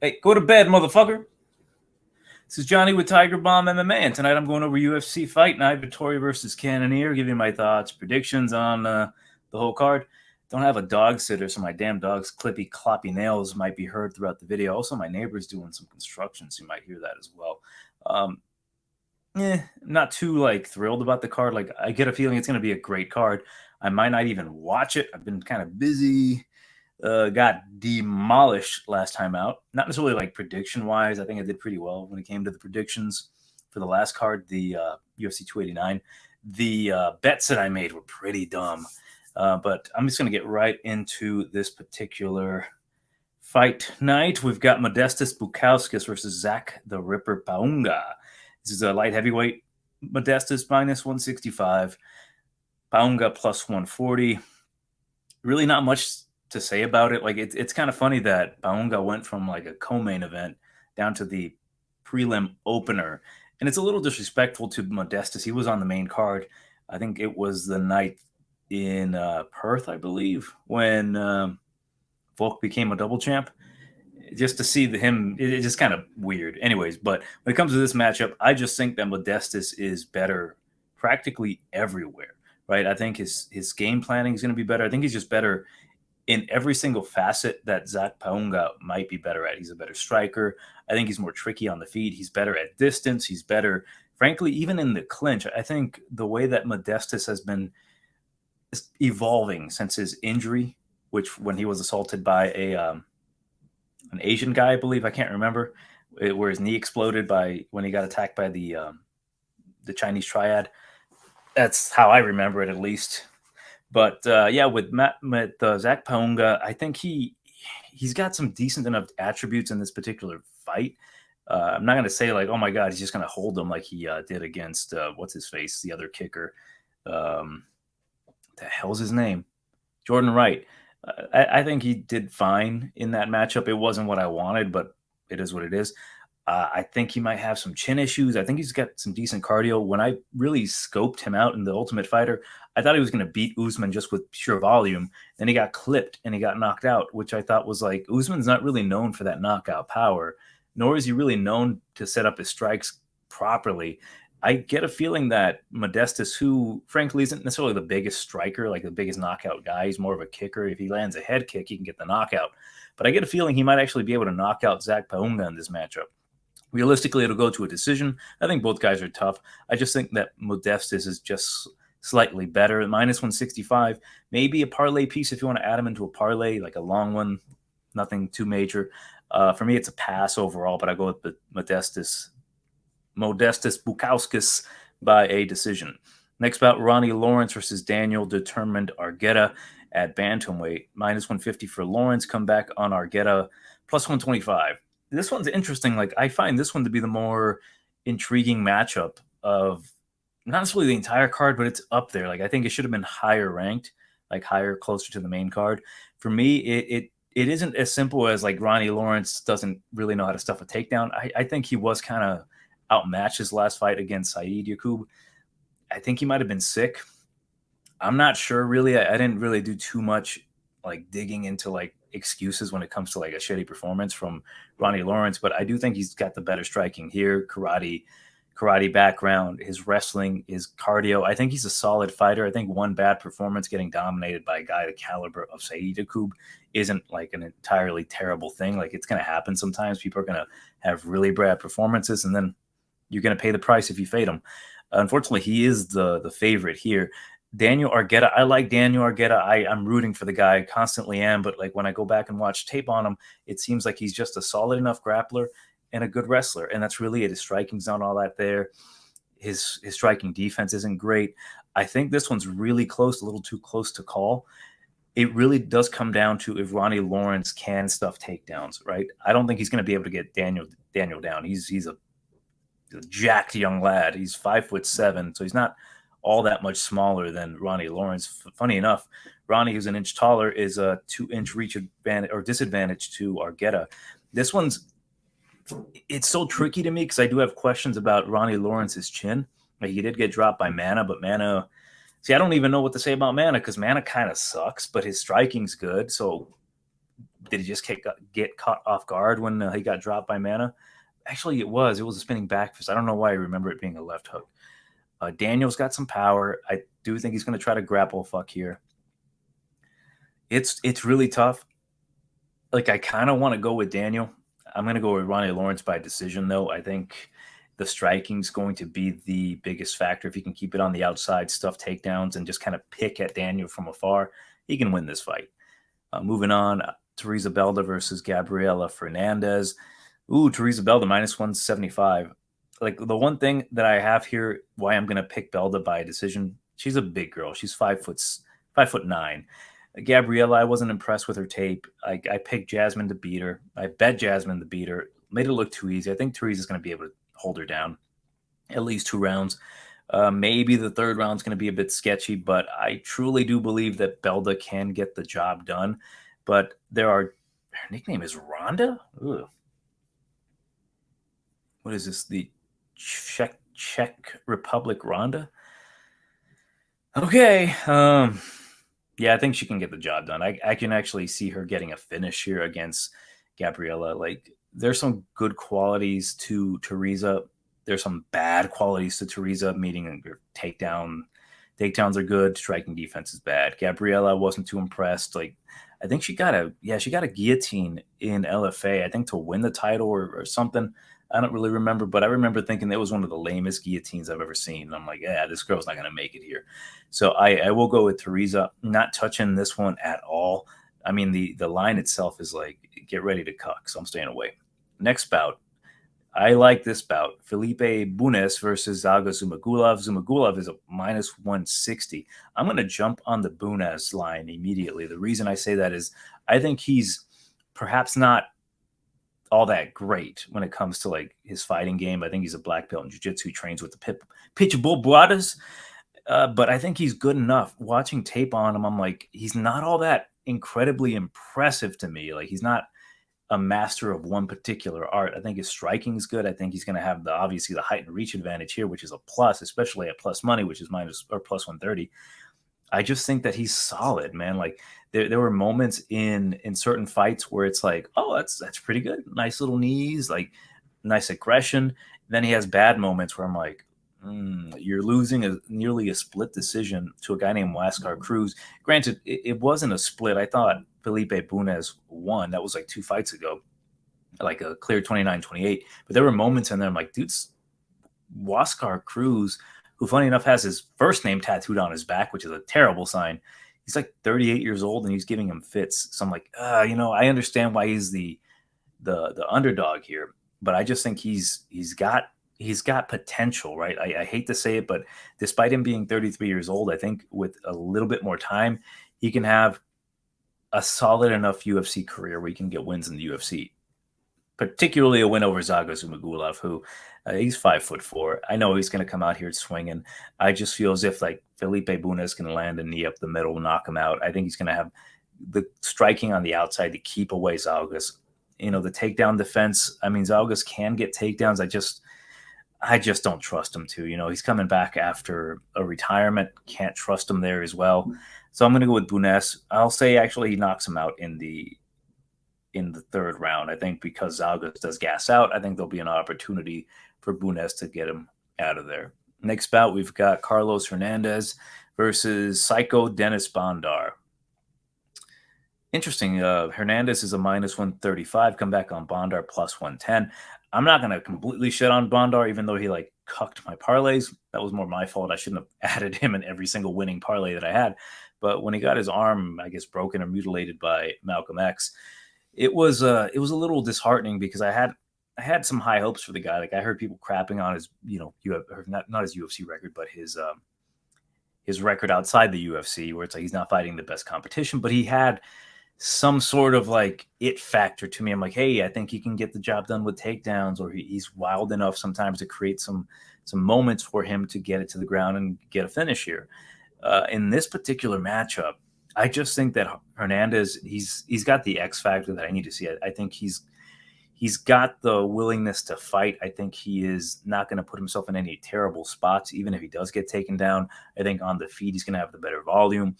Hey, go to bed, motherfucker. This is Johnny with Tiger Bomb MMA, and tonight I'm going over UFC Fight Night, Vettori versus Cannonier, giving my thoughts, predictions on the whole card. Don't have a dog sitter, so my damn dog's clippy, cloppy nails might be heard throughout the video. Also, my neighbor's doing some construction, so you might hear that as well. Not too thrilled about the card. I get a feeling it's going to be a great card. I might not even watch it. I've been kind of busy. Got demolished last time out. Not necessarily prediction wise. I think I did pretty well when it came to the predictions for the last card, the UFC 289. The bets that I made were pretty dumb. But I'm just going to get right into this particular fight night. We've got Modestas Bukauskas versus Zach the Ripper Pauga. This is a light heavyweight. Modestas minus 165. Pauga plus 140. Really not much to say about it. It's kind of funny that Pauga went from a co-main event down to the prelim opener, and it's a little disrespectful to Modestas. He was on the main card. I think it was the night in Perth, I believe, when Volk became a double champ. Just to see him, it's just kind of weird. Anyways, but when it comes to this matchup, I just think that Modestas is better practically everywhere, right? I think his game planning is going to be better. I think he's just better in every single facet that Zach Pauga might be better at. He's a better striker. I think he's more tricky on the feet. He's better at distance. He's better, frankly, even in the clinch. I think the way that Modestas has been evolving since his injury, which when he was assaulted by an Asian guy, I believe, I can't remember, where his knee exploded when he got attacked by the Chinese triad. That's how I remember it, at least. But with Zach Pauga, I think he's got some decent enough attributes in this particular fight. I'm not going to say oh my God, he's just going to hold him like he did against what's his face, the other kicker. The hell's his name? Jordan Wright. I think he did fine in that matchup. It wasn't what I wanted, but it is what it is. I think he might have some chin issues. I think he's got some decent cardio. When I really scoped him out in the Ultimate Fighter, I thought he was going to beat Usman just with pure volume. Then he got clipped and he got knocked out, which I thought was Usman's not really known for that knockout power, nor is he really known to set up his strikes properly. I get a feeling that Modestas, who frankly isn't necessarily the biggest striker, the biggest knockout guy, he's more of a kicker. If he lands a head kick, he can get the knockout. But I get a feeling he might actually be able to knock out Zach Pauga in this matchup. Realistically, it'll go to a decision. I think both guys are tough. I just think that Modestas is just slightly better. Minus 165, maybe a parlay piece if you want to add him into a parlay, a long one, nothing too major. For me, it's a pass overall, but I go with the Modestas Bukauskas by a decision. Next bout, Ronnie Lawrence versus Daniel Determined Argueta at bantamweight. Minus 150 for Lawrence, come back on Argueta, plus 125. This one's interesting. I find this one to be the more intriguing matchup of not necessarily the entire card, but it's up there. I think it should have been higher ranked, higher, closer to the main card. For me, it isn't as simple as Ronnie Lawrence doesn't really know how to stuff a takedown. I think he was kind of outmatched his last fight against Saliikhov. I think he might have been sick. I'm not sure really. I didn't really do too much digging into excuses when it comes to a shitty performance from Ronnie Lawrence, but I do think he's got the better striking here, karate background, his wrestling, his cardio. I think he's a solid fighter. I think one bad performance getting dominated by a guy the caliber of Saliikhov isn't an entirely terrible thing. It's going to happen sometimes. People are going to have really bad performances, and then you're going to pay the price if you fade him. Unfortunately, he is the favorite here. Daniel Argueta, I like Daniel Argueta. I'm rooting for the guy, I constantly am, but when I go back and watch tape on him, it seems like he's just a solid enough grappler and a good wrestler, and that's really it. His striking's not all that there. His striking defense isn't great. I think this one's really close, a little too close to call. It really does come down to if Ronnie Lawrence can stuff takedowns, right? I don't think he's going to be able to get Daniel down. He's a jacked young lad. He's 5'7", so he's not all that much smaller than Ronnie Lawrence. Funny enough, Ronnie, who's an inch taller, is a 2-inch reach advantage or disadvantage to Argueta. This one's, it's so tricky to me because I do have questions about Ronnie Lawrence's chin. He did get dropped by Mana, but Mana, I don't even know what to say about Mana because Mana kind of sucks, but his striking's good. So Did he just get caught off guard when he got dropped by Mana? Actually, it was a spinning back fist. I don't know why I remember it being a left hook. Daniel's got some power. I do think he's going to try to grapple fuck here. It's really tough. Like, I kind of want to go with Daniel. I'm going to go with Ronnie Lawrence by decision, though. I think the striking's going to be the biggest factor. If he can keep it on the outside, stuff takedowns, and just kind of pick at Daniel from afar, he can win this fight. Moving on, Teresa Belda versus Gabriela Frenandez. Ooh, Teresa Belda minus 175. Like, the one thing that I have here, why I'm going to pick Belda by a decision, she's a big girl. She's 5'9". Gabriela, I wasn't impressed with her tape. I picked Jasmine to beat her. I bet Jasmine to beat her. Made it look too easy. I think Teresa's going to be able to hold her down at least 2 rounds. Maybe the 3rd round's going to be a bit sketchy, but I truly do believe that Belda can get the job done. But her nickname is Rhonda? Ugh. What is this? The Czech Republic Rhonda? Okay. Yeah, I think she can get the job done. I can actually see her getting a finish here against Gabriela. Like, there's some good qualities to Teresa. There's some bad qualities to Teresa, meaning her takedowns are good, striking defense is bad. Gabriela, wasn't too impressed. Like, I think she got a guillotine in LFA, I think, to win the title or something. I don't really remember, but I remember thinking it was one of the lamest guillotines I've ever seen. And I'm like, yeah, this girl's not going to make it here. So I will go with Teresa, not touching this one at all. I mean, the line itself is like, get ready to cuck, so I'm staying away. Next bout. I like this bout. Felipe Bunes versus Zaga Zhumagulov. Zhumagulov is a minus 160. I'm going to jump on the Bunes line immediately. The reason I say that is I think he's perhaps not all that great when it comes to like his fighting game. I think he's a black belt in jiu-jitsu. He trains with the Pitbull Brothers. But I think he's good enough. Watching tape on him, I'm like, he's not all that incredibly impressive to me. Like, he's not a master of one particular art. I think his striking is good. I think he's going to have obviously the height and reach advantage here, which is a plus, especially at plus money, which is plus 130. I just think that he's solid, man. Like, there were moments in certain fights where it's like, oh, that's pretty good. Nice little knees, like nice aggression. Then he has bad moments where I'm like, you're losing nearly a split decision to a guy named Huáscar Cruz. Granted, it wasn't a split. I thought Felipe Bunes won. That was like 2 fights ago, like a clear 29-28. But there were moments in there I'm like, dude's Huáscar Cruz, who funny enough has his first name tattooed on his back, which is a terrible sign. He's like 38 years old and he's giving him fits. So I'm like, I understand why he's the underdog here, but I just think he's got potential, right? I hate to say it, but despite him being 33 years old, I think with a little bit more time, he can have a solid enough UFC career where he can get wins in the UFC. Particularly a win over Zaga Zhumagulov, who he's 5'4". I know he's going to come out here swinging. I just feel as if like Felipe Bunes can land a knee up the middle, knock him out. I think he's going to have the striking on the outside to keep away Zalgas. The takedown defense. I mean, Zalgas can get takedowns. I just don't trust him to. He's coming back after a retirement. Can't trust him there as well. So I'm going to go with Bunes. I'll say actually he knocks him out in the 3rd round. I think because Zalgas does gas out, I think there'll be an opportunity for Bunes to get him out of there. Next bout, we've got Carlos Hernandez versus Psycho Dennis Bondar. Interesting. Hernandez is a minus 135. Come back on Bondar plus 110. I'm not going to completely shit on Bondar, even though he like cucked my parlays. That was more my fault. I shouldn't have added him in every single winning parlay that I had. But when he got his arm, I guess, broken or mutilated by Malcolm X, it was a little disheartening because I had some high hopes for the guy. Like, I heard people crapping on his, not his UFC record, but his record outside the UFC, where it's like he's not fighting the best competition, but he had some sort of like it factor to me. I'm like, hey, I think he can get the job done with takedowns, or he's wild enough sometimes to create some moments for him to get it to the ground and get a finish here. In this particular matchup, I just think that Hernandez, he's got the X factor that I need to see. I think he's he's got the willingness to fight. I think he is not going to put himself in any terrible spots, even if he does get taken down. I think on the feet, he's going to have the better volume.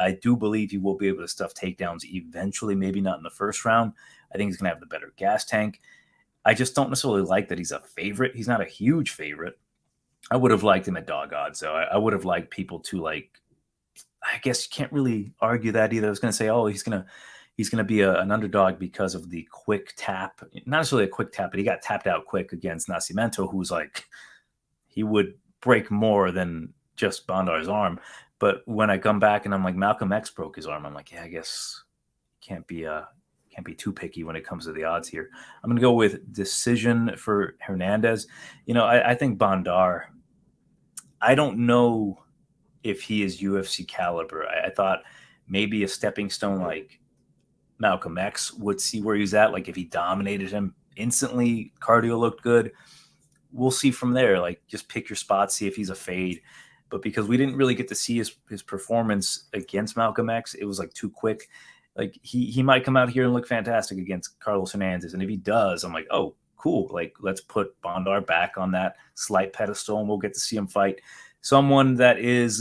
I do believe he will be able to stuff takedowns eventually, maybe not in the first round. I think he's going to have the better gas tank. I just don't necessarily like that he's a favorite. He's not a huge favorite. I would have liked him at dog odds, though. I would have liked people to, like, I guess you can't really argue that either. I was going to say, oh, he's going to be an underdog because of the quick tap. Not necessarily a quick tap, but he got tapped out quick against Nascimento, who's like, he would break more than just Bondar's arm. But when I come back and I'm like, Malcolm X broke his arm, I'm like, yeah, I guess can't be too picky when it comes to the odds here. I'm going to go with decision for Hernandez. I think Bondar, I don't know if he is UFC caliber. I thought maybe a stepping stone like Malcolm X would see where he's at. Like if he dominated him instantly, cardio looked good. We'll see from there. Like just pick your spot, see if he's a fade. But because we didn't really get to see his performance against Malcolm X, it was like too quick. Like he might come out here and look fantastic against Carlos Hernandez. And if he does, I'm like, oh, cool. Like let's put Bondar back on that slight pedestal and we'll get to see him fight someone that is,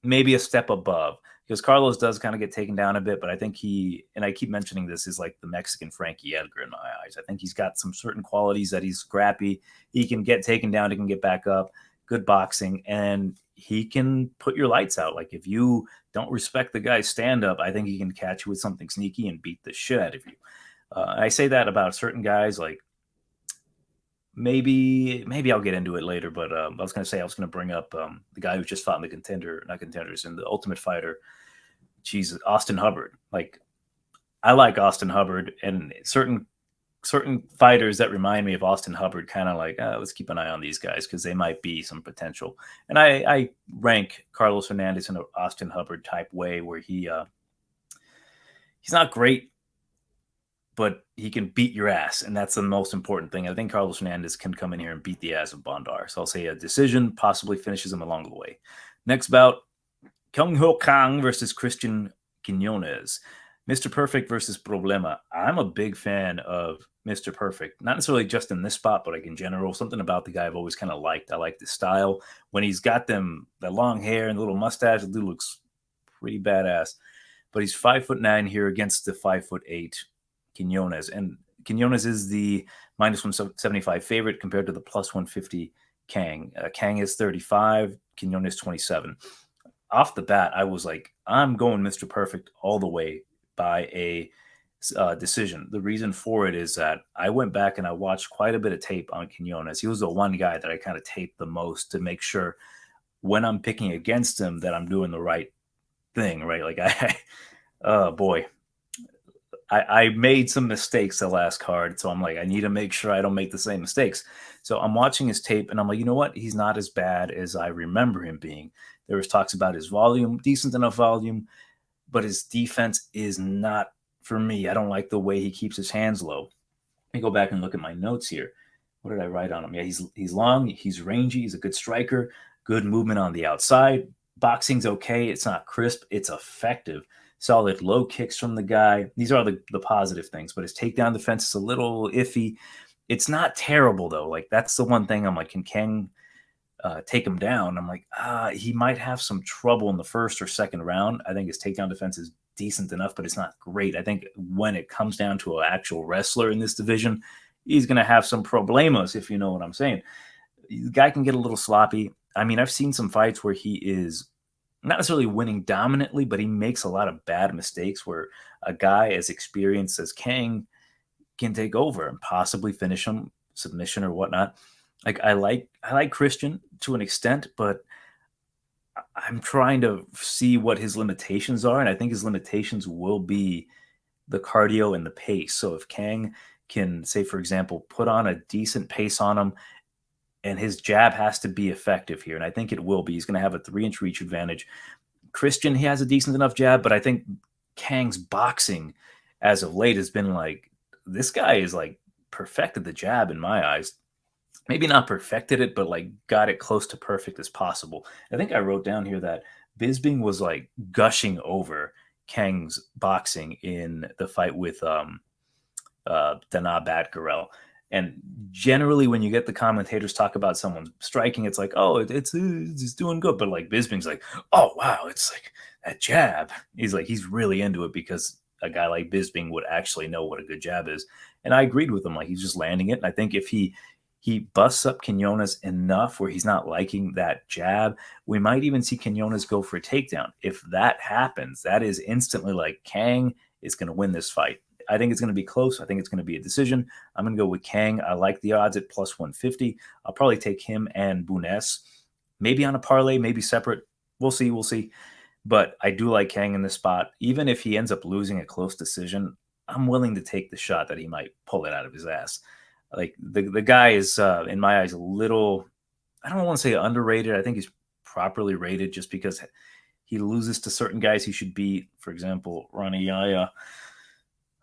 maybe a step above, because Carlos does kind of get taken down a bit, but I think and I keep mentioning this, is like the Mexican Frankie Edgar in my eyes. I think he's got some certain qualities that he's scrappy. He can get taken down. He can get back up, good boxing, and he can put your lights out. Like if you don't respect the guy's stand up, I think he can catch you with something sneaky and beat the shit out of you. I say that about certain guys, like, Maybe I'll get into it later, but I was going to bring up the guy who just fought in the Ultimate Fighter. Jesus, Austin Hubbard. Like, I like Austin Hubbard, and certain fighters that remind me of Austin Hubbard, kind of like, let's keep an eye on these guys because they might be some potential. And I rank Carlos Hernandez in an Austin Hubbard type way, where he's not great, but he can beat your ass, and that's the most important thing. I think Carlos Hernandez can come in here and beat the ass of Bondar. So I'll say a decision, possibly finishes him along the way. Next bout, Kang versus Christian Quinonez. Mr. Perfect versus Problema. I'm a big fan of Mr. Perfect, not necessarily just in this spot, but like in general. Something about the guy I've always kind of liked. I like the style. When he's got that long hair and the little mustache, the dude looks pretty badass. But he's 5'9" here against the 5'8" Quinonez, and Quinonez is the minus 175 favorite compared to the plus 150 Kang. Kang is 35, Quinonez 27. Off the bat, I was like, I'm going Mr. Perfect all the way by a decision. The reason for it is that I went back and I watched quite a bit of tape on Quinonez. He was the one guy that I kind of taped the most to make sure when I'm picking against him that I'm doing the right thing, right? Like oh boy. I made some mistakes the last card, so I'm like, I need to make sure I don't make the same mistakes. So I'm watching his tape, and I'm like, you know what? He's not as bad as I remember him being. There was talks about his volume, decent enough volume, but his defense is not for me. I don't like the way he keeps his hands low. Let me go back and look at my notes here. What did I write on him? Yeah, he's long, he's rangy, he's a good striker, good movement on the outside. Boxing's okay. It's not crisp. It's effective. Solid low kicks from the guy. These are the positive things, but his takedown defense is a little iffy. It's not terrible, though. Like, that's the one thing I'm like, can Kang take him down? I'm like, he might have some trouble in the first or second round. I think his takedown defense is decent enough, but it's not great. I think when it comes down to an actual wrestler in this division, he's going to have some problemos, if you know what I'm saying. The guy can get a little sloppy. I mean, I've seen some fights where he is not necessarily winning dominantly, but he makes a lot of bad mistakes where a guy as experienced as Kang can take over and possibly finish him, submission or whatnot. Like, I like Christian to an extent, but I'm trying to see what his limitations are, and I think his limitations will be the cardio and the pace. So if Kang can, say, for example, put on a decent pace on him, and his jab has to be effective here, and I think it will be. He's going to have a 3-inch reach advantage. Christian, he has a decent enough jab, but I think Kang's boxing as of late has been like, this guy is like perfected the jab in my eyes. Maybe not perfected it, but like got it close to perfect as possible. I think I wrote down here that Bisping was like gushing over Kang's boxing in the fight with Dana Gorilla. And generally, when you get the commentators talk about someone striking, it's like, oh, it's doing good. But like Bisping's like, oh wow, it's like that jab. He's really into it because a guy like Bisping would actually know what a good jab is. And I agreed with him. Like he's just landing it. And I think if he busts up Quinonez enough where he's not liking that jab, we might even see Quinonez go for a takedown. If that happens, that is instantly like Kang is going to win this fight. I think it's going to be close. I think it's going to be a decision. I'm going to go with Kang. I like the odds at plus 150. I'll probably take him and Bunes. Maybe on a parlay, maybe separate. We'll see. But I do like Kang in this spot. Even if he ends up losing a close decision, I'm willing to take the shot that he might pull it out of his ass. Like the guy is, in my eyes, a little, I don't want to say underrated. I think he's properly rated just because he loses to certain guys he should beat. For example, Ronnie Yaya.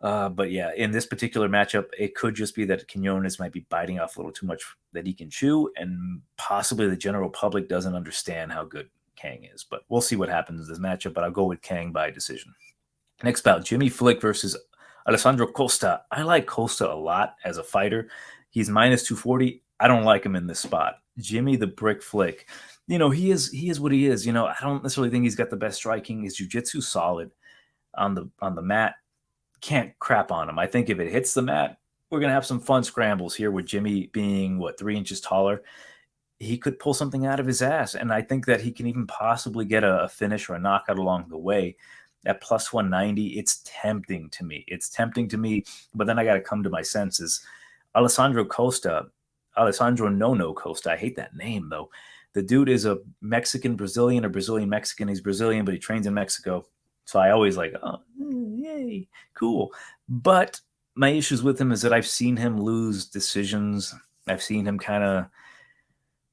But yeah, in this particular matchup, it could just be that Quinonez might be biting off a little too much that he can chew, and possibly the general public doesn't understand how good Kang is. But we'll see what happens in this matchup, but I'll go with Kang by decision. Next bout, Jimmy Flick versus Alessandro Costa. I like Costa a lot as a fighter. He's minus 240. I don't like him in this spot. Jimmy the Brick Flick, he is what he is. I don't necessarily think he's got the best striking. His jiu-jitsu solid on the mat. Can't crap on him. I think if it hits the mat, we're going to have some fun scrambles here with Jimmy being, 3 inches taller. He could pull something out of his ass, and I think that he can even possibly get a finish or a knockout along the way. At plus 190, it's tempting to me. But then I got to come to my senses. Alessandro Nono Costa. I hate that name, though. The dude is a Mexican-Brazilian or Brazilian-Mexican. He's Brazilian, but he trains in Mexico. So I always like, oh, yay, cool. But my issues with him is that I've seen him lose decisions. I've seen him kind of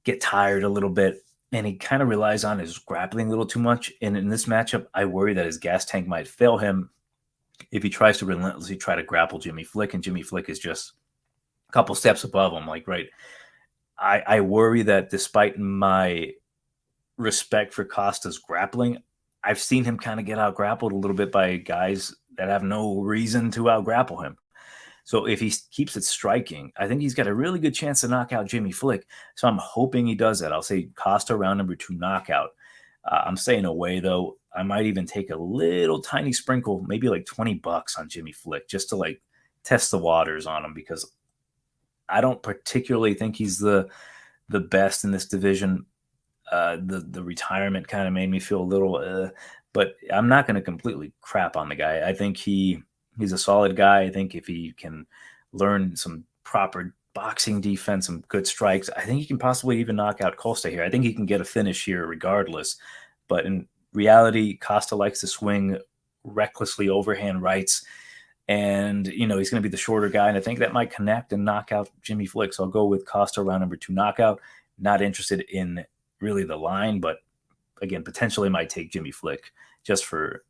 get tired a little bit, and he kind of relies on his grappling a little too much. And in this matchup, I worry that his gas tank might fail him if he tries to relentlessly try to grapple Jimmy Flick, and Jimmy Flick is just a couple steps above him. Like, right, I worry that despite my respect for Costa's grappling, I've seen him kind of get out grappled a little bit by guys that have no reason to out grapple him. So if he keeps it striking, I think he's got a really good chance to knock out Jimmy Flick. So I'm hoping he does that. I'll say Costa round number 2 knockout. I'm staying away, though. I might even take a little tiny sprinkle, maybe like $20 on Jimmy Flick, just to like test the waters on him, because I don't particularly think he's the best in this division. The retirement kind of made me feel a little, but I'm not going to completely crap on the guy. I think he's a solid guy. I think if he can learn some proper boxing defense, some good strikes, I think he can possibly even knock out Costa here. I think he can get a finish here regardless. But in reality, Costa likes to swing recklessly overhand rights. And, he's going to be the shorter guy. And I think that might connect and knock out Jimmy Flick. So I'll go with Costa round number 2 knockout. Not interested in really the line, but again, potentially might take Jimmy Flick just for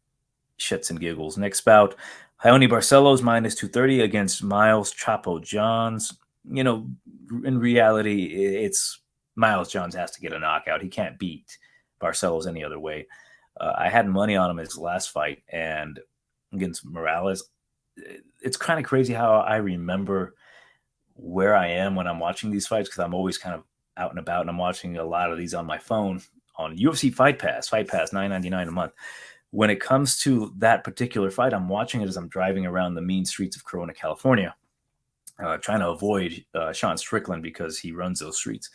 shits and giggles. Next bout, Raoni Barcelos minus 230 against Miles Chapo Johns. In reality, it's Miles Johns has to get a knockout. He can't beat Barcelos any other way. I had money on him his last fight, and against Morales. It's kind of crazy how I remember where I am when I'm watching these fights, because I'm always kind of out and about, and I'm watching a lot of these on my phone on UFC Fight Pass $9.99 a month. When it comes to that particular fight, I'm watching it as I'm driving around the mean streets of Corona, California, trying to avoid Sean Strickland because he runs those streets.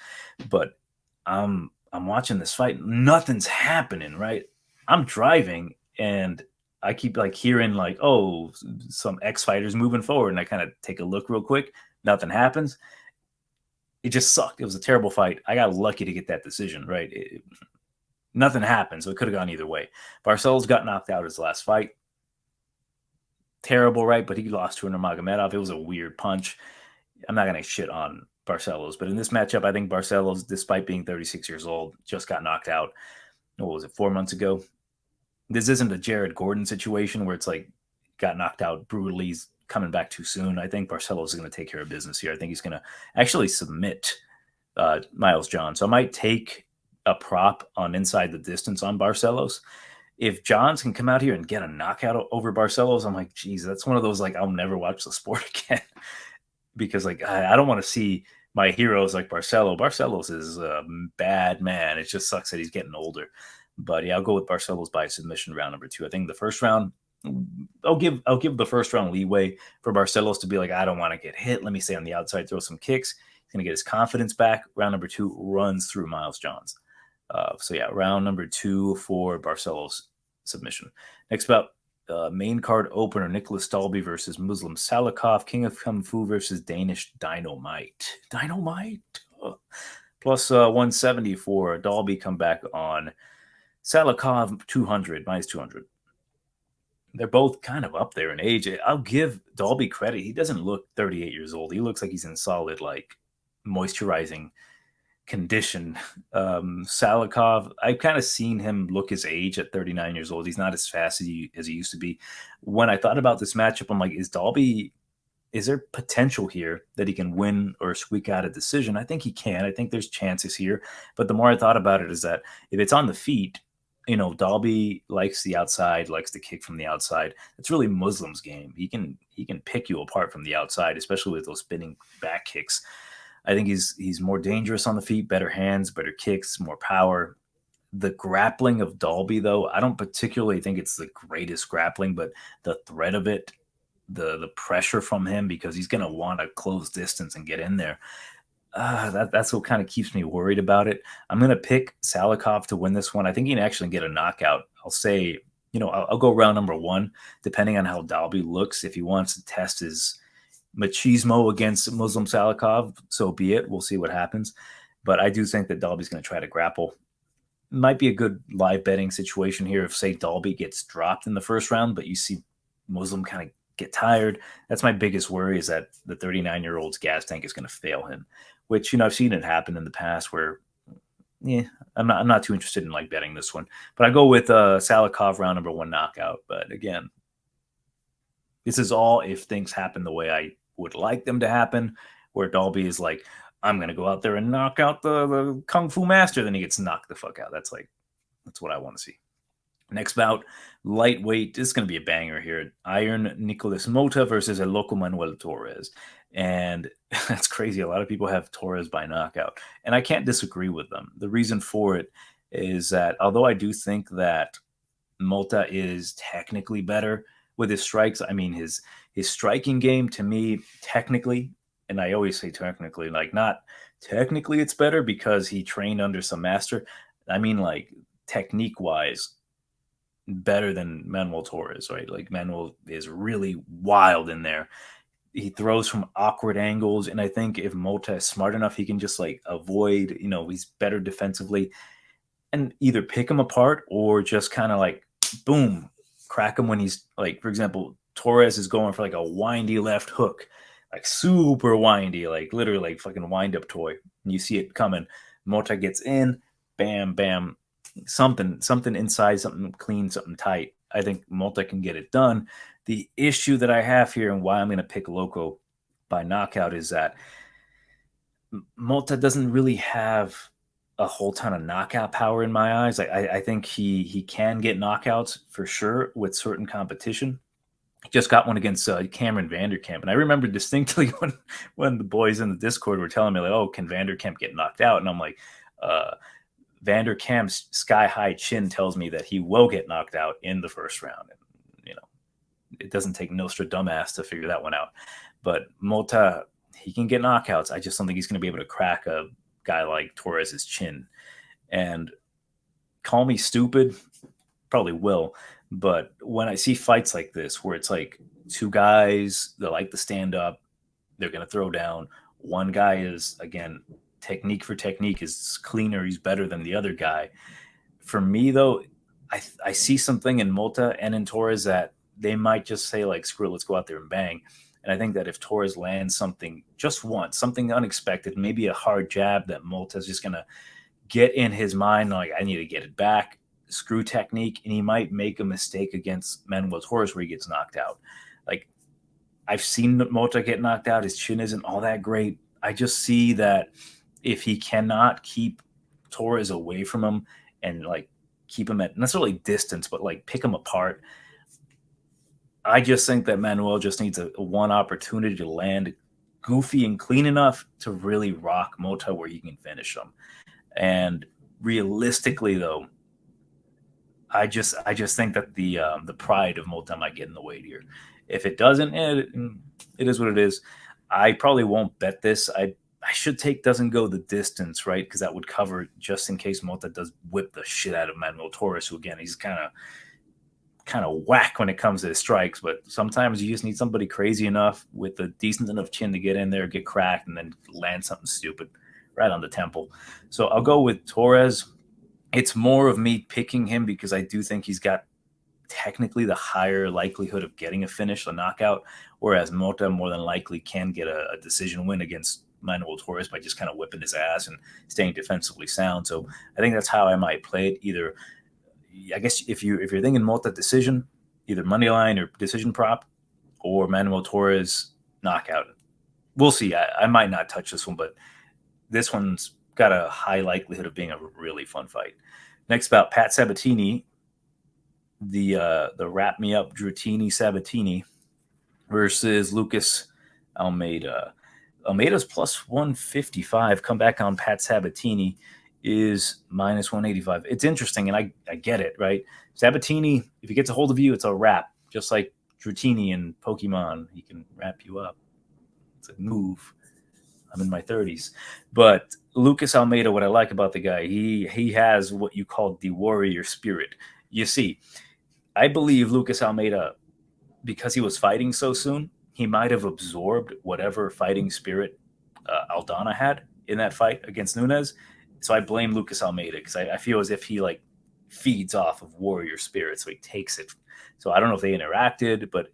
But I'm watching this fight. Nothing's happening, right? I'm driving, and I keep hearing some X-fighters moving forward, and I kind of take a look real quick. Nothing happens. It just sucked. It was a terrible fight. I got lucky to get that decision, right? Nothing happened, so it could have gone either way. Barcelos got knocked out his last fight. Terrible, right? But he lost to Nurmagomedov. It was a weird punch. I'm not going to shit on Barcelos, but in this matchup, I think Barcelos, despite being 36 years old, just got knocked out. What was it, 4 months ago? This isn't a Jared Gordon situation where it's got knocked out brutally. He's coming back too soon. I think Barcelos is going to take care of business here. I think he's going to actually submit Miles John. So I might take a prop on inside the distance on Barcelos. if Johns can come out here and get a knockout over Barcelos, I'm like, geez, that's one of those like I'll never watch the sport again because like I don't want to see my heroes like Barcelos. Barcelos is a bad man. It just sucks that he's getting older. But yeah, I'll go with Barcelos by submission round number 2. I think the first round, I'll give the first round leeway for Barcelos to be like, I don't want to get hit. Let me stay on the outside, throw some kicks. He's gonna get his confidence back. Round number 2 runs through Miles Johns. So yeah, round number 2 for Barcelos submission. Next up, main card opener, Nicholas Dalby versus Muslim Saliikhov, King of Kung Fu versus Danish Dynamite. Plus 170 for Dalby comeback on Saliikhov 200, minus 200. They're both kind of up there in age. I'll give Dalby credit. He doesn't look 38 years old. He looks like he's in solid, like, moisturizing condition. Saliikhov, I've kind of seen him look his age at 39 years old. He's not as fast as he used to be. When I thought about this matchup, I'm like, is there potential here that he can win or squeak out a decision? I think he can. I think there's chances here. But the more I thought about it is that if it's on the feet, Dalby likes the outside, likes to kick from the outside. It's really Muslim's game. He can pick you apart from the outside, especially with those spinning back kicks. I think he's more dangerous on the feet, better hands, better kicks, more power. The grappling of Dalby, though, I don't particularly think it's the greatest grappling, but the threat of it, the pressure from him, because he's going to want to close distance and get in there. That's what kind of keeps me worried about it. I'm going to pick Saliikhov to win this one. I think he can actually get a knockout. I'll say, I'll go round number 1, depending on how Dalby looks. If he wants to test his machismo against Muslim Saliikhov, so be it. We'll see what happens. But I do think that Dalby's going to try to grapple. Might be a good live betting situation here if, say, Dalby gets dropped in the first round, but you see Muslim kind of get tired. That's my biggest worry, is that the 39-year-old's gas tank is going to fail him, which, I've seen it happen in the past where, I'm not too interested in like betting this one. But I go with Saliikhov round number 1 knockout. But again, this is all if things happen the way I would like them to happen, where Dalby is like, I'm going to go out there and knock out the Kung Fu master. Then he gets knocked the fuck out. That's what I want to see. Next bout, lightweight. This is going to be a banger here. Iron Nicolas Motta versus El Loco Manuel Torres. And that's crazy. A lot of people have Torres by knockout. And I can't disagree with them. The reason for it is that although I do think that Motta is technically better with his strikes, I mean, his striking game, to me, technically, and I always say technically, like, not technically it's better because he trained under some master. I mean, like, technique-wise, better than Manuel Torres, right? Like, Manuel is really wild in there. He throws from awkward angles, and I think if Motta is smart enough, he can just, like, avoid, he's better defensively, and either pick him apart or just kind of, like, boom, crack him when he's, like, for example, Torres is going for, like, a windy left hook, like, super windy, like, literally, like, fucking wind-up toy, and you see it coming. Motta gets in, bam, bam, something inside, something clean, something tight. I think Motta can get it done. The issue that I have here and why I'm going to pick Loco by knockout is that Motta doesn't really have a whole ton of knockout power in my eyes. I think he can get knockouts for sure with certain competition. He just got one against Cameron Vanderkamp. And I remember distinctly when the boys in the Discord were telling me, like, oh, can Vanderkamp get knocked out? And I'm like, Vanderkamp's sky-high chin tells me that he will get knocked out in the first round. And, it doesn't take Nostradamus to figure that one out. But Motta, he can get knockouts. I just don't think he's going to be able to crack a guy like Torres's chin. And call me stupid, probably will. But when I see fights like this, where it's like two guys that like to stand up, they're going to throw down. One guy is, again, technique for technique is cleaner. He's better than the other guy. For me, though, I see something in Motta and in Torres that they might just say, like, screw it, let's go out there and bang. And I think that if Torres lands something just once, something unexpected, maybe a hard jab that Motta's just going to get in his mind, like, I need to get it back, screw technique, and he might make a mistake against Manuel Torres where he gets knocked out. Like, I've seen Motta get knocked out. His chin isn't all that great. I just see that if he cannot keep Torres away from him and, like, keep them at necessarily distance, but like pick them apart. I just think that Manuel just needs a one opportunity to land goofy and clean enough to really rock Motta where he can finish them. And realistically, though, I just think that the pride of Motta might get in the way here. If it doesn't, it is what it is. I probably won't bet this. I should take doesn't go the distance, right? Because that would cover just in case Motta does whip the shit out of Manuel Torres, who again he's kind of whack when it comes to his strikes, but sometimes you just need somebody crazy enough with a decent enough chin to get in there, get cracked, and then land something stupid right on the temple. So I'll go with Torres. It's more of me picking him because I do think he's got technically the higher likelihood of getting a finish, a knockout, whereas Motta more than likely can get a decision win against Manuel Torres by just kind of whipping his ass and staying defensively sound. So I think that's how I might play it. Either, I guess, if you're thinking Motta decision, either money line or decision prop, or Manuel Torres knockout. We'll see. I might not touch this one, but this one's got a high likelihood of being a really fun fight. Next bout, Pat Sabatini, the wrap me up Drutini Sabatini versus Lucas Almeida. Almeida's plus 155. Come back on Pat Sabatini is minus 185. It's interesting, and I get it, right? Sabatini, if he gets a hold of you, it's a wrap, just like Drutini in Pokemon. He can wrap you up. It's a move. I'm in my 30s. But Lucas Almeida, what I like about the guy, he has what you call the warrior spirit. You see, I believe Lucas Almeida, because he was fighting so soon, he might have absorbed whatever fighting spirit Aldana had in that fight against Nunes. So I blame Lucas Almeida because I feel as if he like feeds off of warrior spirit, so he takes it. So I don't know if they interacted, but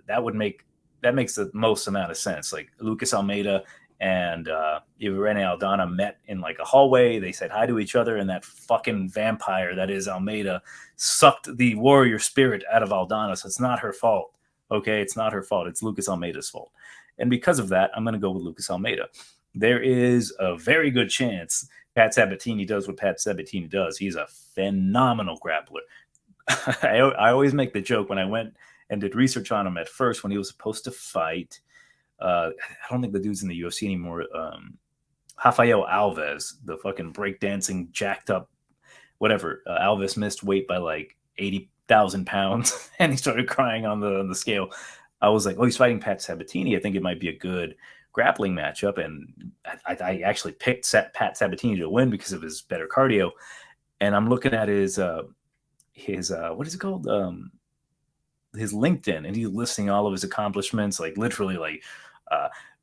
that makes the most amount of sense. Like Lucas Almeida and Irene Aldana met in like a hallway. They said hi to each other, and that fucking vampire that is Almeida sucked the warrior spirit out of Aldana. So it's not her fault. Okay, it's not her fault. It's Lucas Almeida's fault. And because of that, I'm going to go with Lucas Almeida. There is a very good chance Pat Sabatini does what Pat Sabatini does. He's a phenomenal grappler. I always make the joke when I went and did research on him at first when he was supposed to fight. I don't think the dude's in the UFC anymore. Rafael Alves, the fucking breakdancing, jacked up, whatever. Alves missed weight by like 80,000 pounds, and he started crying on the scale. I was like, oh, he's fighting Pat Sabatini. I think it might be a good grappling matchup. And I actually picked Pat Sabatini to win because of his better cardio. And I'm looking at his what is it called? His LinkedIn, and he's listing all of his accomplishments, like literally like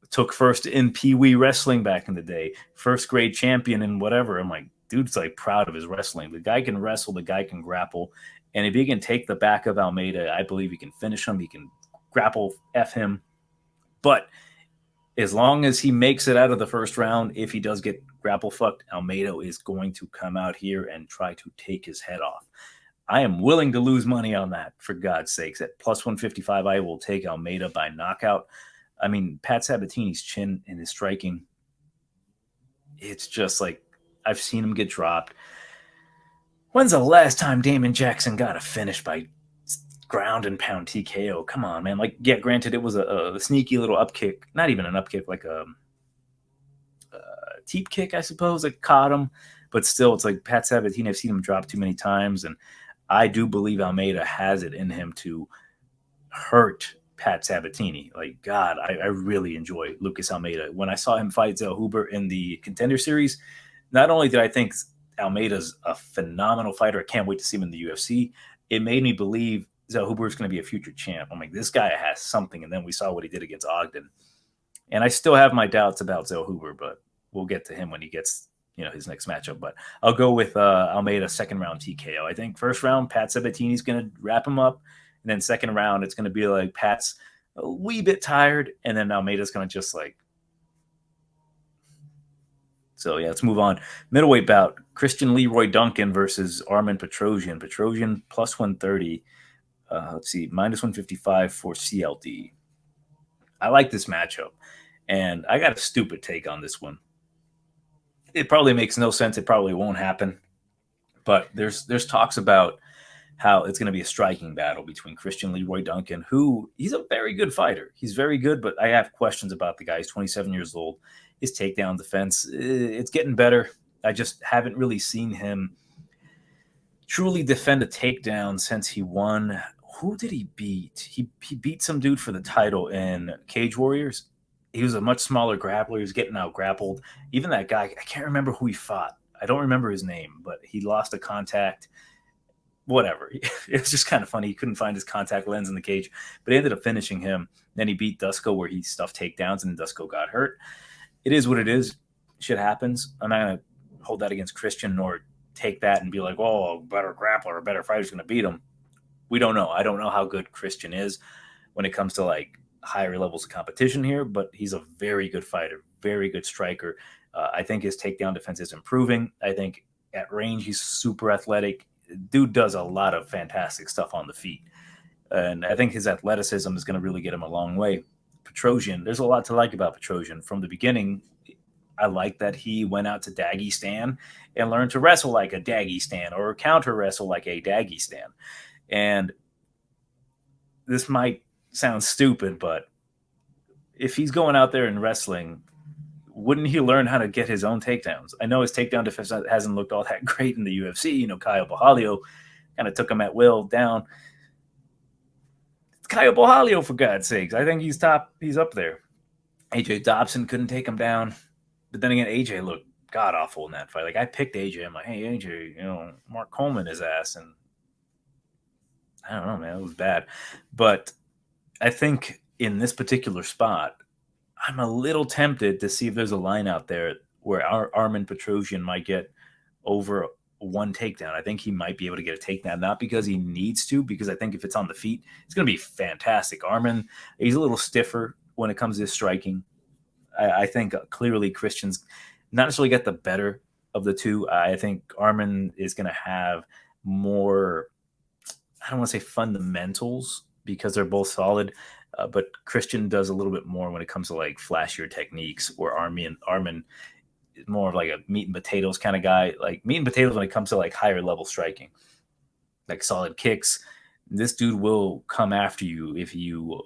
took first in Pee Wee wrestling back in the day, first grade champion and whatever. I'm like, dude's like proud of his wrestling. The guy can wrestle, the guy can grapple. And if he can take the back of Almeida, I believe he can finish him. He can grapple F him. But as long as he makes it out of the first round, if he does get grapple fucked, Almeida is going to come out here and try to take his head off. I am willing to lose money on that, for God's sakes. At plus 155, I will take Almeida by knockout. I mean, Pat Sabatini's chin and his striking, it's just like, I've seen him get dropped. When's the last time Damon Jackson got a finish by ground and pound TKO? Come on, man. Like, yeah, granted, it was a sneaky little up kick. Not even an up kick, like a teep kick, I suppose, that caught him. But still, it's like Pat Sabatini, I've seen him drop too many times, and I do believe Almeida has it in him to hurt Pat Sabatini. Like, God, I really enjoy Lucas Almeida. When I saw him fight Zell Huber in the Contender Series, not only did I think Almeida's a phenomenal fighter, I can't wait to see him in the UFC, it made me believe Zell Huber is going to be a future champ. I'm like, this guy has something. And then we saw what he did against Ogden. And I still have my doubts about Zell Huber, but we'll get to him when he gets his next matchup. But I'll go with Almeida second round TKO. I think first round, Pat Sabatini's going to wrap him up. And then second round, it's going to be like Pat's a wee bit tired. And then Almeida's going to just like. So, yeah, let's move on. Middleweight bout, Christian Leroy Duncan versus Armen Petrosyan. Petrosyan plus 130. Let's see, minus 155 for CLD. I like this matchup. And I got a stupid take on this one. It probably makes no sense. It probably won't happen. But there's talks about how it's going to be a striking battle between Christian Leroy Duncan, who he's a very good fighter. He's very good, but I have questions about the guy. He's 27 years old. His takedown defense, it's getting better. I just haven't really seen him truly defend a takedown since he won. Who did he beat? He beat some dude for the title in Cage Warriors. He was a much smaller grappler. He was getting out grappled. Even that guy, I can't remember who he fought. I don't remember his name, but he lost a contact. Whatever. It was just kind of funny. He couldn't find his contact lens in the cage, but he ended up finishing him. Then he beat Dusko where he stuffed takedowns and Dusko got hurt. It is what it is. Shit happens. I'm not going to hold that against Christian nor take that and be like, oh, a better grappler or a better fighter's going to beat him. We don't know. I don't know how good Christian is when it comes to like higher levels of competition here, but he's a very good fighter, very good striker. I think his takedown defense is improving. I think at range, he's super athletic. Dude does a lot of fantastic stuff on the feet. And I think his athleticism is going to really get him a long way. Petrosyan, there's a lot to like about Petrosyan. From the beginning, I like that he went out to Dagestan and learned to wrestle like a Dagestan or counter wrestle like a Dagestan. And this might sound stupid, but if he's going out there and wrestling, wouldn't he learn how to get his own takedowns? I know his takedown defense hasn't looked all that great in the UFC. You know, Caio Borralho kind of took him at will down. It's Caio Borralho, for God's sakes. I think he's top. He's up there. AJ Dobson couldn't take him down. But then again, AJ looked god-awful in that fight. Like, I picked AJ. I'm like, hey, AJ, you know, Mark Coleman his ass. And I don't know, man. It was bad. But I think in this particular spot, I'm a little tempted to see if there's a line out there where Armen Petrosyan might get over one takedown. I think he might be able to get a takedown, not because he needs to, because I think if it's on the feet, it's going to be fantastic. Armen, he's a little stiffer when it comes to his striking. I think clearly Christian's not necessarily get the better of the two. I think Armen is going to have more, I don't want to say fundamentals because they're both solid, but Christian does a little bit more when it comes to like flashier techniques, or Armen is more of like a meat and potatoes kind of guy, like meat and potatoes when it comes to like higher level striking, like solid kicks. This dude will come after you if you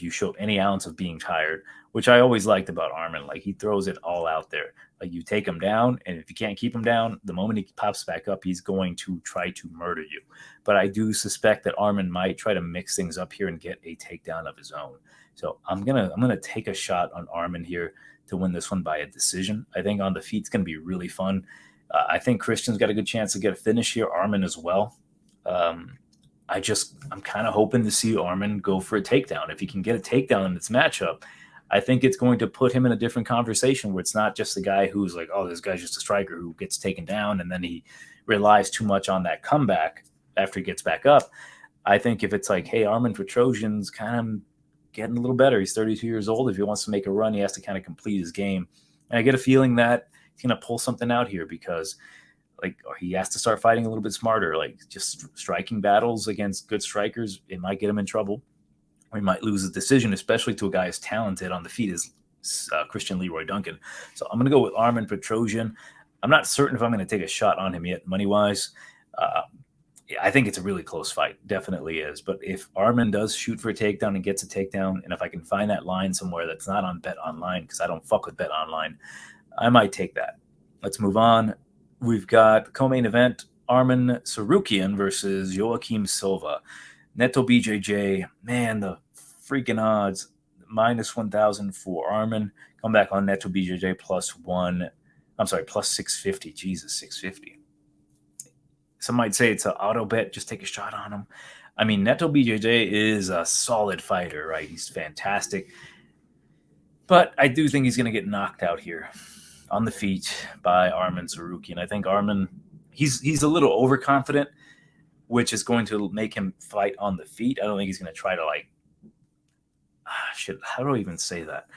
show any ounce of being tired, which I always liked about Armen. Like, he throws it all out there. Like, you take him down, and if you can't keep him down, the moment he pops back up, he's going to try to murder you. But I do suspect that Armen might try to mix things up here and get a takedown of his own. So I'm gonna take a shot on Armen here to win this one by a decision. I think on the feet it's gonna be really fun. I think Christian's got a good chance to get a finish here. Armen as well. I'm kind of hoping to see Armen go for a takedown. If he can get a takedown in this matchup, I think it's going to put him in a different conversation where it's not just the guy who's like, oh, this guy's just a striker who gets taken down and then he relies too much on that comeback after he gets back up. I think if it's like, hey, Armen Petrosyan's kind of getting a little better. He's 32 years old. If he wants to make a run, he has to kind of complete his game. And I get a feeling that he's going to pull something out here because like he has to start fighting a little bit smarter, like just striking battles against good strikers. It might get him in trouble. Or he might lose his decision, especially to a guy as talented on the feet as Christian Leroy Duncan. So I'm going to go with Armen Petrosyan. I'm not certain if I'm going to take a shot on him yet, money-wise. I think it's a really close fight. Definitely is. But if Armen does shoot for a takedown and gets a takedown, and if I can find that line somewhere that's not on Bet Online, because I don't fuck with Bet Online, I might take that. Let's move on. We've got the co-main event, Armen Tsarukyan versus Joaquim Silva. Neto BJJ, man, the freaking odds, minus 1,000 for Armen. Come back on Neto BJJ plus 650. Jesus, 650. Some might say it's an auto bet. Just take a shot on him. I mean, Neto BJJ is a solid fighter, right? He's fantastic. But I do think he's going to get knocked out here on the feet by Armen Tsarukyan. I think Armen, he's a little overconfident, which is going to make him fight on the feet. I don't think he's going to try to how do I even say that?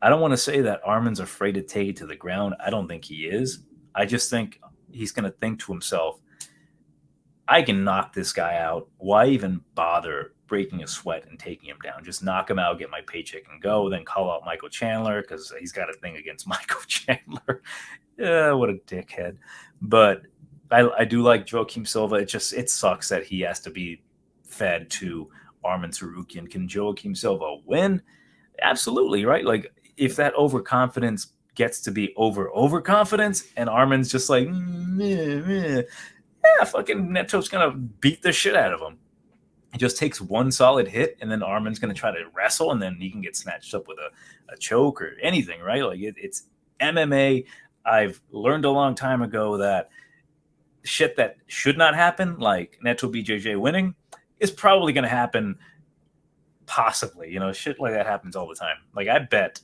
I don't want to say that Armen's afraid to take it to the ground. I don't think he is. I just think he's going to think to himself, I can knock this guy out. Why even bother breaking a sweat and taking him down? Just knock him out, get my paycheck and go, then call out Michael Chandler because he's got a thing against Michael Chandler. Yeah, what a dickhead. But I do like Joaquim Silva. It sucks that he has to be fed to Arman Tsarukyan. Can Joaquim Silva win? Absolutely, right? Like if that overconfidence gets to be overconfidence and Arman's just like, yeah, fucking Neto's gonna beat the shit out of him. He just takes one solid hit, and then Arman's going to try to wrestle, and then he can get snatched up with a choke or anything, right? Like it's MMA. I've learned a long time ago that shit that should not happen, like Neto BJJ winning, is probably going to happen. Possibly, shit like that happens all the time. Like I bet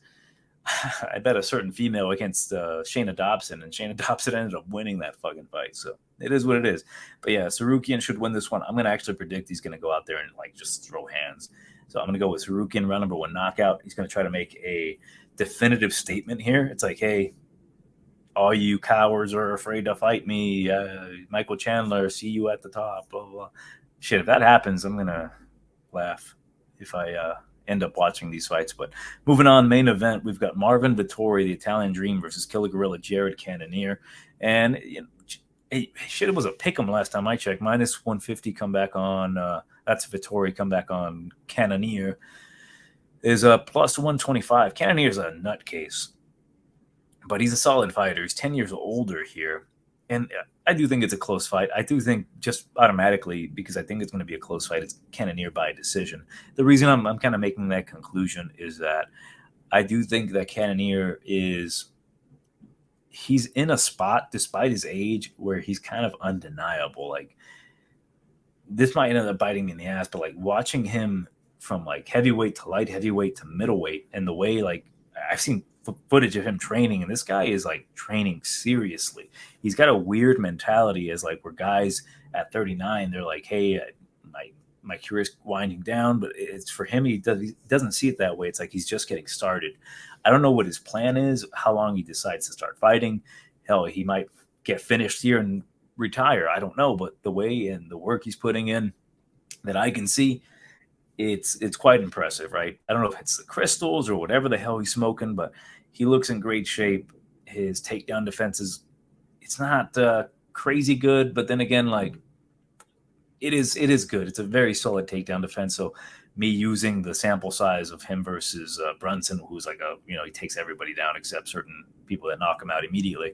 a certain female against Shayna Dobson, and Shayna Dobson ended up winning that fucking fight. So it is what it is. But yeah, Tsarukyan should win this one. I'm going to actually predict he's going to go out there and like just throw hands. So I'm going to go with Tsarukyan, round number 1 knockout. He's going to try to make a definitive statement here. It's like, hey, all you cowards are afraid to fight me. Michael Chandler, see you at the top, blah, blah, blah. Shit, if that happens, I'm going to laugh if I end up watching these fights. But moving on, main event, we've got Marvin Vettori, the Italian Dream, versus Killa Gorilla Jared Cannonier. And shit, it was a pick'em last time I checked. Minus 150 come back on. That's Vettori come back on Cannonier. Is a plus 125. Cannonier's a nutcase, but he's a solid fighter. He's 10 years older here. And I do think it's a close fight. I do think just automatically, because I think it's going to be a close fight, it's Cannonier by decision. The reason I'm kind of making that conclusion is that I do think that Cannonier he's in a spot, despite his age, where he's kind of undeniable. Like, this might end up biting me in the ass, but like watching him from like heavyweight to light heavyweight to middleweight, and the way like I've seen footage of him training, and this guy is like training seriously. He's got a weird mentality as like where guys at 39, they're like, hey, my career's winding down, but it's for him, he doesn't see it that way. It's like he's just getting started. I don't know what his plan is, how long he decides to start fighting. Hell, he might get finished here and retire. I don't know, but the way and the work he's putting in that I can see, it's quite impressive, right? I don't know if it's the crystals or whatever the hell he's smoking, but he looks in great shape. His takedown defense it's not crazy good, but then again, like it is good. It's a very solid takedown defense. So me using the sample size of him versus Brunson, who's like he takes everybody down except certain people that knock him out immediately.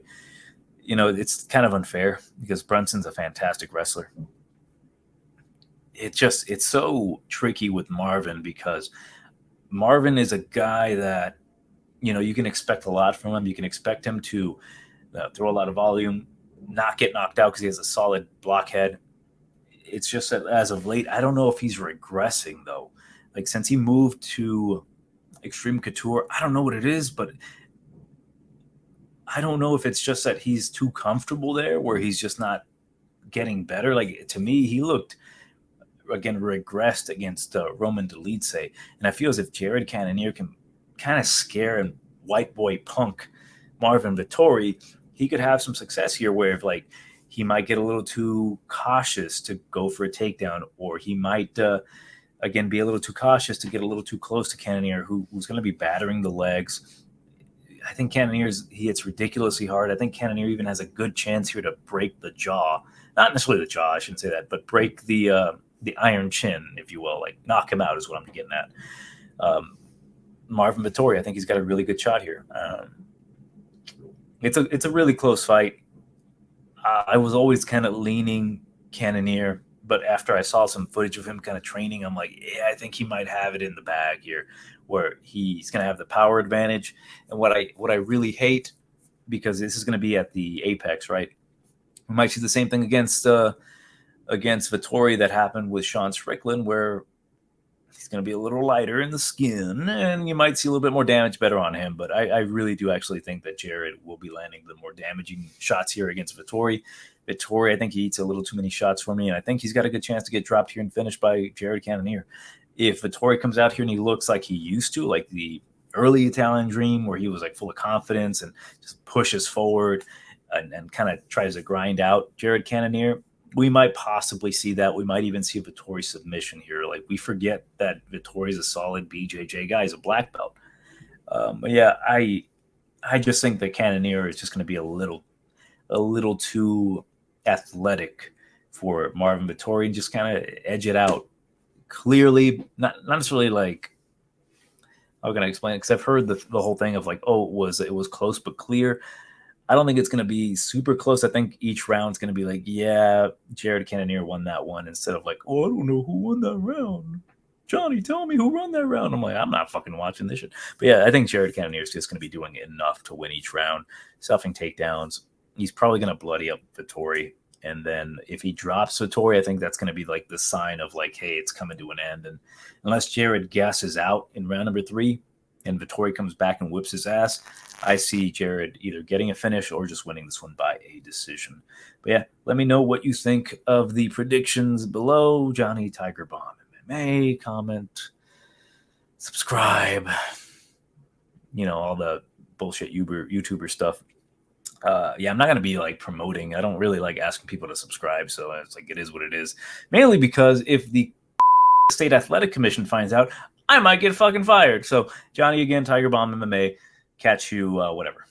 It's kind of unfair because Brunson's a fantastic wrestler. It's so tricky with Marvin because Marvin is a guy that, you can expect a lot from him. You can expect him to throw a lot of volume, not get knocked out because he has a solid blockhead. It's just that as of late, I don't know if he's regressing though. Like since he moved to Extreme Couture, I don't know what it is, but I don't know if it's just that he's too comfortable there where he's just not getting better. Like to me, he looked, again, regressed against Roman Dolidze. And I feel as if Jared Cannonier can kind of scare and white boy punk Marvin Vettori, he could have some success here where if like he might get a little too cautious to go for a takedown, or he might again be a little too cautious to get a little too close to Cannonier, who's going to be battering the legs. I think Cannonier he hits ridiculously hard. I think Cannonier even has a good chance here to break the jaw. Not necessarily the jaw, I shouldn't say that, but break the iron chin, if you will, like knock him out is what I'm getting at. Marvin Vettori, I think he's got a really good shot here. It's a really close fight. I was always kind of leaning Cannonier, but after I saw some footage of him kind of training, I'm like, yeah, I think he might have it in the bag here, where he's going to have the power advantage. And what I really hate, because this is going to be at the apex, right? We might see the same thing against Vettori that happened with Sean Strickland, where he's going to be a little lighter in the skin, and you might see a little bit more damage better on him. But I really do actually think that Jared will be landing the more damaging shots here against Vettori. Vettori, I think he eats a little too many shots for me, and I think he's got a good chance to get dropped here and finished by Jared Cannonier. If Vettori comes out here and he looks like he used to, like the early Italian Dream, where he was like full of confidence and just pushes forward and kind of tries to grind out Jared Cannonier, we might possibly see that. We might even see a Vettori submission here. Like, we forget that Vettori is a solid BJJ guy. He's a black belt. But yeah, I just think that Cannonier is just going to be a little too athletic for Marvin Vettori and just kind of edge it out clearly. Not necessarily like, how can I explain it? Because I've heard the whole thing of like, oh, it was close but clear. I don't think it's going to be super close. I think each round's going to be like, yeah, Jared Cannonier won that one, instead of like, oh, I don't know who won that round. Johnny, tell me who won that round. I'm like, I'm not fucking watching this shit. But yeah, I think Jared Cannonier is just going to be doing enough to win each round, stuffing takedowns. He's probably going to bloody up Vettori. And then if he drops Vettori, I think that's going to be like the sign of like, hey, it's coming to an end. And unless Jared gasses out in round number 3 and Vettori comes back and whips his ass, I see Jared either getting a finish or just winning this one by a decision. But yeah, let me know what you think of the predictions below. Johnny Tiger Bomb MMA, comment, subscribe, all the bullshit YouTuber stuff. Yeah, I'm not going to be like promoting. I don't really like asking people to subscribe. So it's like, it is what it is. Mainly because if the State Athletic Commission finds out, I might get fucking fired. So Johnny again, Tiger Bomb MMA. Catch you, whatever.